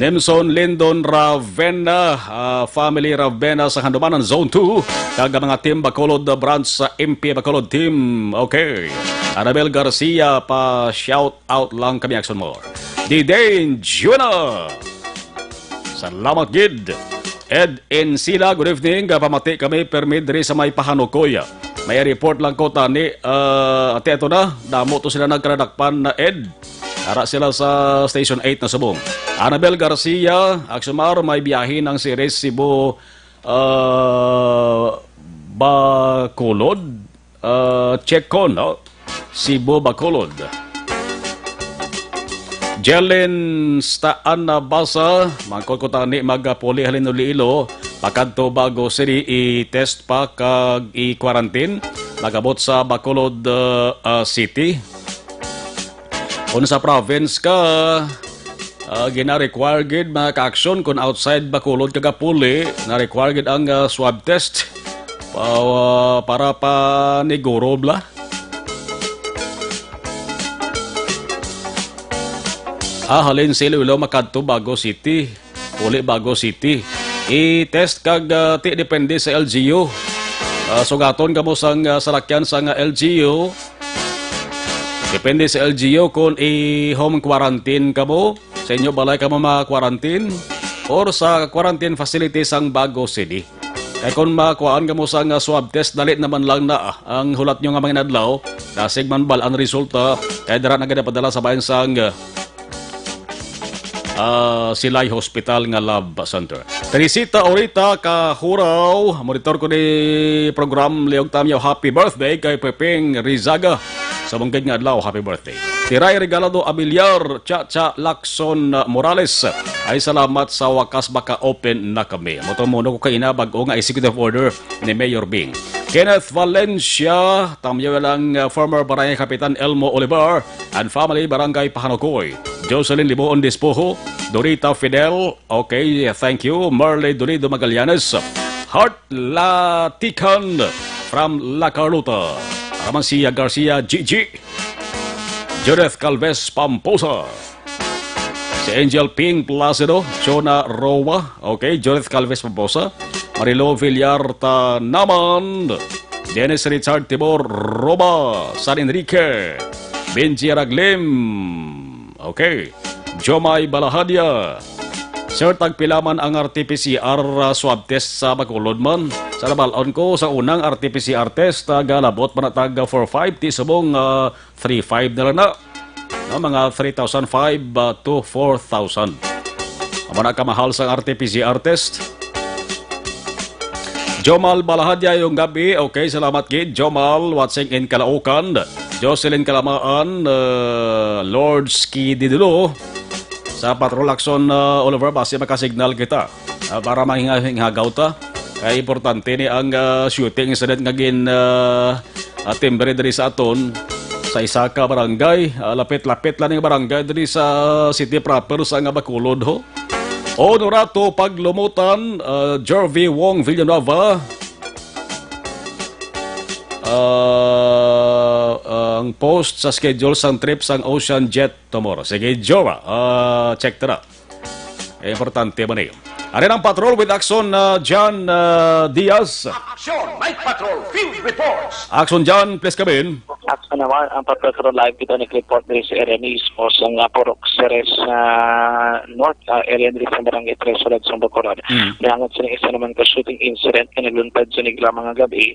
Nemson Lindon Ravena, family Ravena sa Handumanan Zone 2. Kaga mga team Bacolod branch sa MP Bacolod team. Okay. Annabel Garcia, pa shout out lang kami action more. Didane Juna. Salamat gid. Ed Encina, good evening. Pamati kami permit diri sa may Pahanukoy. May report lang ko tani. Ate ito na, damo to sila nagkaradakpan na Ed. Ara sila sa Station 8 na Subong. Annabel Garcia, Aksumar, may biyahin ng series Cebu Bacolod. Check ko, no? Cebu Bacolod. Jelen Staan na Basa, mangkot ko tani magpuli halin uliilo, pakadto Bago City i-test pa kag i-quarantine, nagabot sa Bacolod City. Kung sa province ka, gina-require gid mga ka-action kung outside Bacolod kagapuli, na-require gid ang swab test para pa niguro bla. Halin sila ulo makadto Bago City. Uli Bago City. I-test kag ti depende sa LGU. Sugaton kamo sang salakyan sang LGU. Depende sa LGU kung i-home quarantine kamo. Sa inyo balay kamo ma-quarantine. Or sa quarantine facilities sang Bago City. Kaya kung makuhaan kamo sang swab test, dalit naman lang na ang hulat nyo nga mga nadlaw. Dasig man bal ang resulta. Kaya darat na ganda padala sa bayan sang Silay Hospital nga Lab Center. Teresita Orita Kahuraw, monitor ko ni program Leog Tamyaw, happy birthday kay Pepeng Rizaga. Sa munggay nga adlaw, happy birthday. Tiray Regalado Abiliar, Chacha Lacson Morales, ay salamat sa wakas baka open na kami. Motomono ko kaina bago nga executive order ni Mayor Bing. Kenneth Valencia, tamyaw lang former Barangay Kapitan Elmo Olivar and family Barangay Pahanokoy. Jocelyn Liboon Dispoho, Dorita Fidel, okay, thank you. Marley Donido Magallanes, Heart Latican from La Carlota. Ramansia Garcia Gigi, Judith Calves Pamposa, si Angel Ping Placido, Chona Roa, okay, Judith Calves Pamposa, Marilo Villarta Naman, Dennis Richard Tibor Roba, San Enrique, Benji Raglim, okay, Jomay Balahadia, Sir, tagpilaman ang RT-PCR swab test sa Bacolod man. Sa nabalon ko, sa unang RT-PCR test, galabot manatag 4-5, tisubong 3-5 na lang na. No, mga 3,500 to 4,000. Amana kamahal sa RT-PCR test. Jomal Balahadya yung gabi. Okay, salamat kid. Jomal, watching in Calaucan. Jocelyn Kalamaan, Lord Ski Didulo. Sa Patrol Action Oliver, base makasignal kita para mahingagaw ta. Kaya importante ni ang shooting incident nga gin timbre diri sa aton sa isa ka barangay. Lapit-lapit lang yung barangay diri sa city proper sa nga Bacolod ho. Honorato Paglumutan, Jervy Wong Villanueva, ang post sa schedule sang trip sang Ocean Jet tomorrow. Sige, Jora, check tara. Importante ba na yun? Arin ang patrol with Action John Diaz. Action Night Patrol Field Reports. Action John, please come in. Action naman, ang patrol live kita ni report diri sa area mismo sa Purok Ceres North area diri sa Barangay Tres Sulad sa Bacolod. Naangat sila isa naman ka shooting incident na nagluntad sa nigla mga gabi.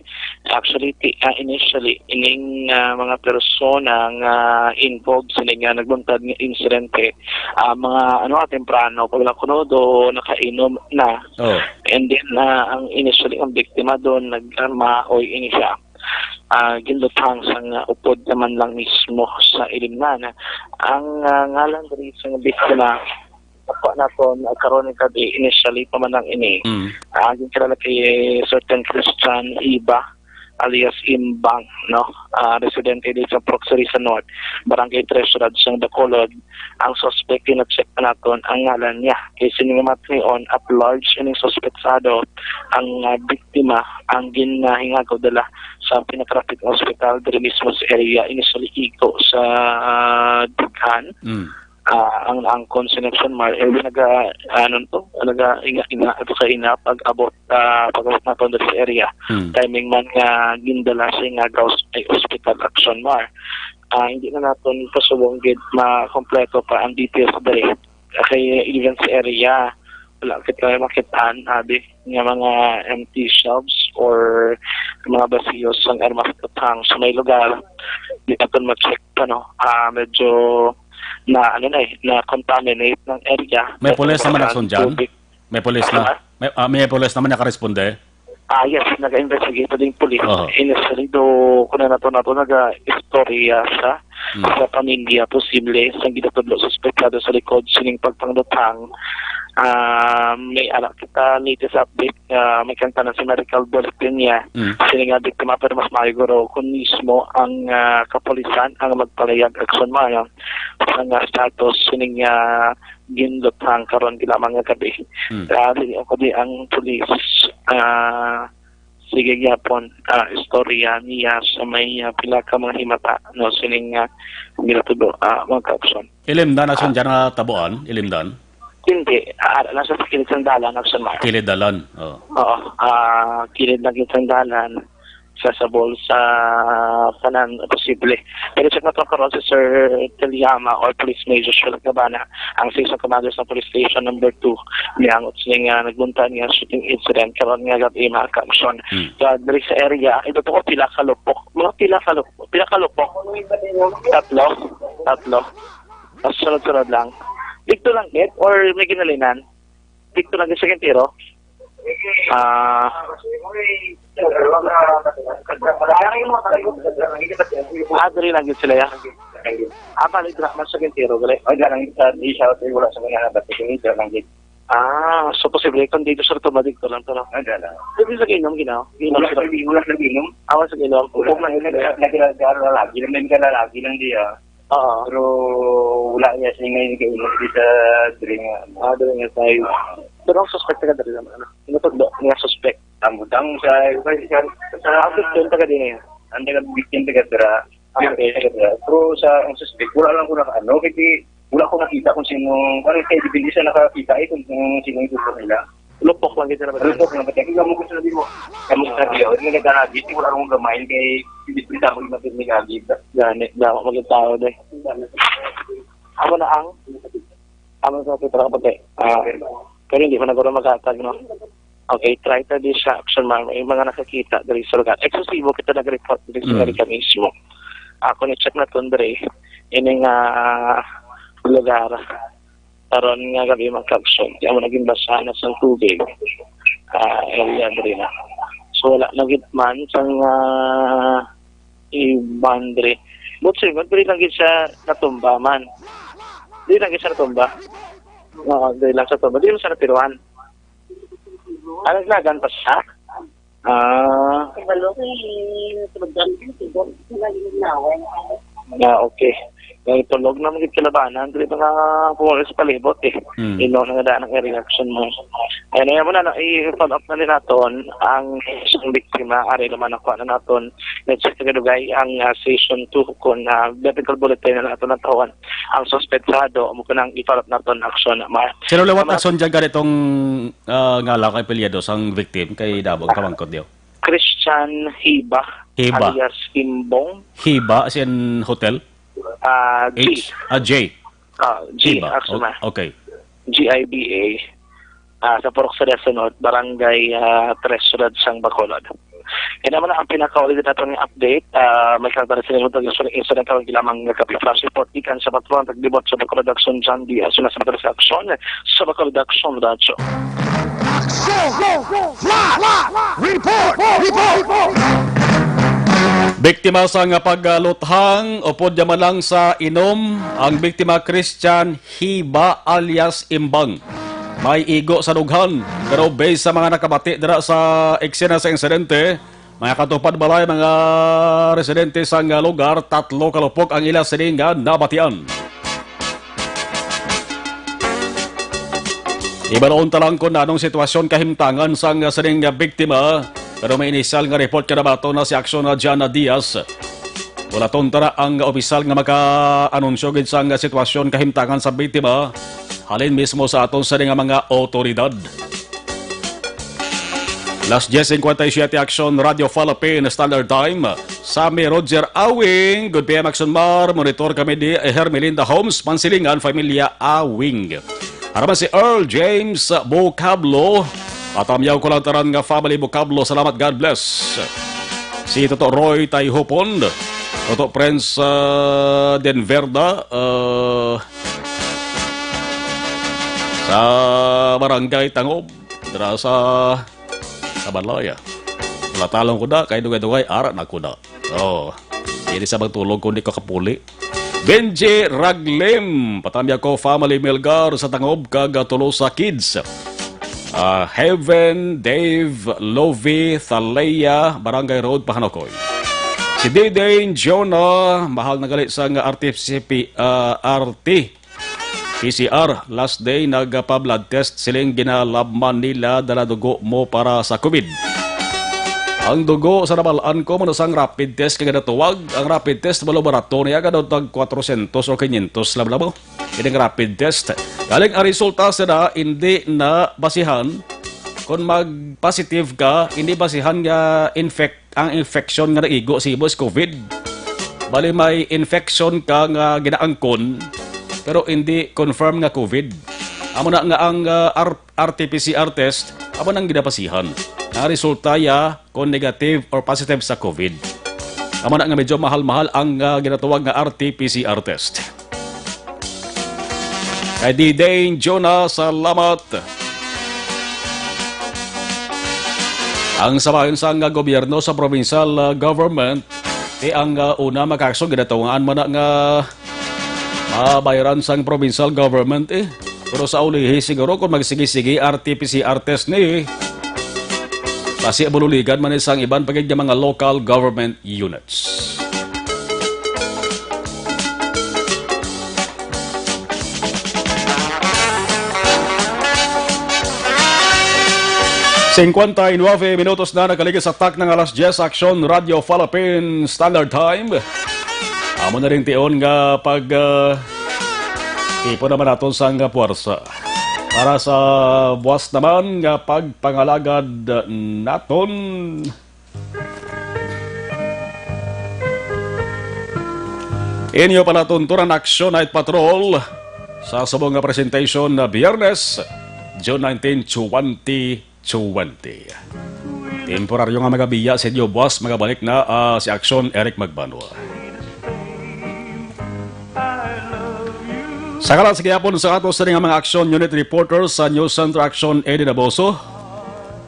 Actually, initially, ining mga persona nga involved sa nga nagluntad nga insidente, mga temprano, pag nakunodo, nakainom na. And then, ang initially, ang biktima doon, nag-maoy ini siya. Ginlutang sa upod naman lang mismo sa ilimnan. Ang ngalan diri sa biktima pa naton karon kadi initially pamanang ini kilala kay certain Christian Iba alias Imbang, no? Residente dito sa Purok Ceres North, Barangay Tres Sulad sa Bacolod. Ang suspect na check na naton ang ngalan niya. Kay sinimat niyon at large ining suspeksado ang biktima ang ginahingagaw dala sa pinakrapit hospital diri mismo sa area initially iko sa Dughan. Ang connection mar naga pag-abot naton sa area timing man nga gindala sa nga gaus ay hospital action mar hindi na naton pasubong gid ma-kompleto pa ang details diri kay even sa area wala kita makitaan abi nga mga empty shelves or mga basiyos ng armas katang sa may lugar di naton ma-check pa no medyo na contaminate ng area. May pulis naman na dyan? May pulis na? May pulis naman nakaresponde? Yes, nag-investigate din pulis. Initially do kung nato nag-istorya sa pamilya posible sa ginatudlo suspektado sa likod sining pagpanglutang. May anak kita latest update may kantanan sa medical bulletin niya sining biktima pero mas maiguro kung mismo ang kapulisan ang magpalayag action maya sa status sining ginlutang karon gila mga gabi. Ako di ang pulis sige gyapon istorya niya sa may pila ka mga himata no sining ginatudo mga action. Ilimdan na dyan na tabuan? Ilimdan? Hindi. Nasa kilid ng dalan, Action Mar. Kilid dalan? Oo. Kilid ng dalan. Sasabol sa kanan posible. Pero check na ito karoon si Sir Teliyama or Police Major Shulag Gabana, ang season commander sa Police Station number 2. Niyangot siya nagbuntan niya shooting incident karoon nga gabi mga ka-action. So, dari sa area, ito ko pila kalupok. Mga pila kalupok. Tatlo. Sunod-sunod lang. Dito lang git or may ginalinan? Dito lang git sa Kentiro? Dali lang git sila ya. Balik na mas sa Kentiro, gali? Wala sa mga nabat. Dito lang git. So posible kung dito sa Toba dito lang pero. Sabi sa ginom ginaw. Ginom sa Wala sa ginom. Awas sa ginom. Kung lagi lang diya. Pero wala niya siya ngayon kainom di sa drink. Dali nga tayo. Pero ang suspect ka dali naman. Inutugdo nga suspect. Tamutang sa Ang taga din ngayon. ang victim taga pero sa ang suspect wala lang ko kasi wala ko nakita kung sino parang kaya depende sa nakakita kung sino yung gusto nila. Lupok lang kita na ba? Lupok lang ba? Kaya mo gusto na din mo. Kamu sa diyo, hindi nga nagagagit, wala akong gamayin kay hindi mo yung nagagagit. Ganit, dapat maging-tao din. Amo na ang? Amo sa pitra kapag pero hindi pa nagkaroon magkatag, no? Okay, try to this action, ma'am. May mga nakakita dari sa lugar. Exclusivo kita nag-report dari sa lugar mismo. Ako ni-check na ito, Dre. Ini nga lugar. Taron nga gabi mag-action. Kaya mo naging basa na sa tubig. Area, Dre na. So, wala naging man sa iban, Dre. Butsi, Dre lang sa natumba, man. Dre lang sa natumba. Oo, Dre lang sa natumba. Dre lang sa napiruan. Nagan pa siya? Okay. Tulog na magiging kilabanan. Dili mga pumunta sa palibot Ino na nga ng reaction mo. Ayun na mo na, i-follow up na rin natin ang isang biktima. Ari naman ako na natin. Let's kadugay ang session 2 kung medical bulletin na natin natawan. Ang suspetsado, mo ko nang i-follow up natin action. Sino lawat action dyan ganitong ngala kay Peliados ang victim kay Dabog Kamangkot diyo? Christian Hiba. Alias Imbong. Hiba as in hotel? G. J. G. Hiba. Okay. GIBA. Sa Purok sa Desunod, Barangay Tresurad, Sang Bacolod. Yan naman ang pinaka-ulit na itong update. May kagdara sa nilunod ng incident ang gilamang nagka-flash report ikan sa patron naglibot sa Bacolod Action John Diaz. Suna sa Bacolod Action sa Bacolod Action Radyo. Report! Biktima sa nga pagluthang o podya man lang sa inom ang biktima Christian Hiba alias Imbang. May igo sa dughan pero based sa mga nakabati dira sa eksena sa insidente, mga katupad balay mga residente sa nga lugar, 3 kalupok ang ila sininga nabatian. Ibanoon talang kung anong sitwasyon kahimtangan sa nga sininga biktima. Pero may inisyal nga report ka na bato na si Aksyon na Jana Diaz. Wala tontara ang opisyal nga maka-anunsyo gid sa nga sitwasyon kahimtangan sa biktima. Halin mismo sa aton sa mga otoridad. Last 10:57 Aksyon Radio Philippine Standard Time. Sami Roger Awing. Good PM Aksyon Mar. Monitor kami di Hermelinda Homes. Pansilingan Familia Awing. Haraman si Earl James Vocablo. At amyaw ko lang taran nga family Vocablo. Salamat, God bless. Si Toto Roy Tayhopon. Toto Prince Denverda. Sa Barangay Tangob. Dara sa Balaya. Latalong ko na. Kaya dugay-dugay. Arat na ko na. Hindi sa magtulog kundi ko kapuli. Benji Raglim. Patamya ko family Melgar sa Tangob. Kagatulo sa kids. Heaven, Dave, Lovie, Thalea, Barangay Road, Pahanokoy. Si Didane Jonah, mahal na galit sa PCR. Last day, nagpa-blood test. Siling ginalabman nila dala dugo mo para sa COVID. Ang dugo sa nabalaan ko, manusang rapid test kaya natuwag. Ang rapid test, laboratory, agad tag 400 o 500 labla mo. Ini rapid test. Galing ang resulta sila, hindi na basihan. Kung mag-positive ka, hindi basihan nga ang infection nga naigo si Ibos COVID. Bali may infection ka nga ginaangkon, pero hindi confirm nga COVID. Amo na nga ang RT-PCR test, amo nang ginabasihan. Ang resulta ya kung negative or positive sa COVID. Amo na nga medyo mahal-mahal ang ginatawag nga RT-PCR test. Kay D-Dane Jonah, salamat. Ang samahin sang gobyerno sa provincial government ang una makaksong ginatungaan mo na nga mabayaran sang provincial government Pero sa ulihi siguro kung magsigi-sigi RT-PCR test ni kasi abululigan man isang iban pagig mga local government units. Minutos na nakaligid sa tak ng alas 10 Aksyon Radio Philippine Standard Time. Amo na rin tion nga pag ipo naman natin sa nga puwersa. Para sa buwas naman nga pagpangalagad naton. Inyo pala tunturan Aksyon Night Patrol sa subong nga presentation na Biyernes, June 19, 2020. Temporaryo nga magabiya sa inyo, boss. Magabalik na si Aksyon Eric Magbanwa. Sa kalan sa kiyapon sa ato sa mga Aksyon Unit Reporters sa News Center Aksyon Eddie Naboso.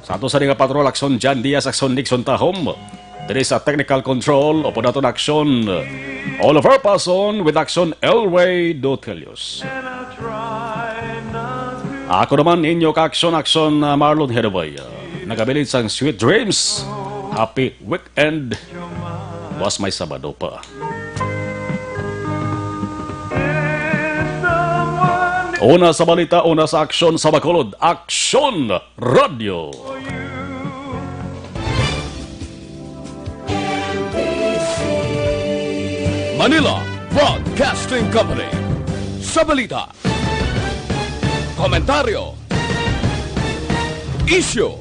Sa ato sa mga Patrol Aksyon Jan Diaz, Aksyon Nixon Tahom. Diri sa Technical Control o po natin Aksyon Oliver Pason with Aksyon Elway Dotelius. Ako naman inyo ka-Aksyon Marlon Hedaway. Nagabilin sang Sweet Dreams. Happy weekend. Was may Sabado pa. Una sa balita, una sa aksyon sa Bacolod. Aksyon Radio. Manila Broadcasting Company. Sa balita. Komentaryo. Issue.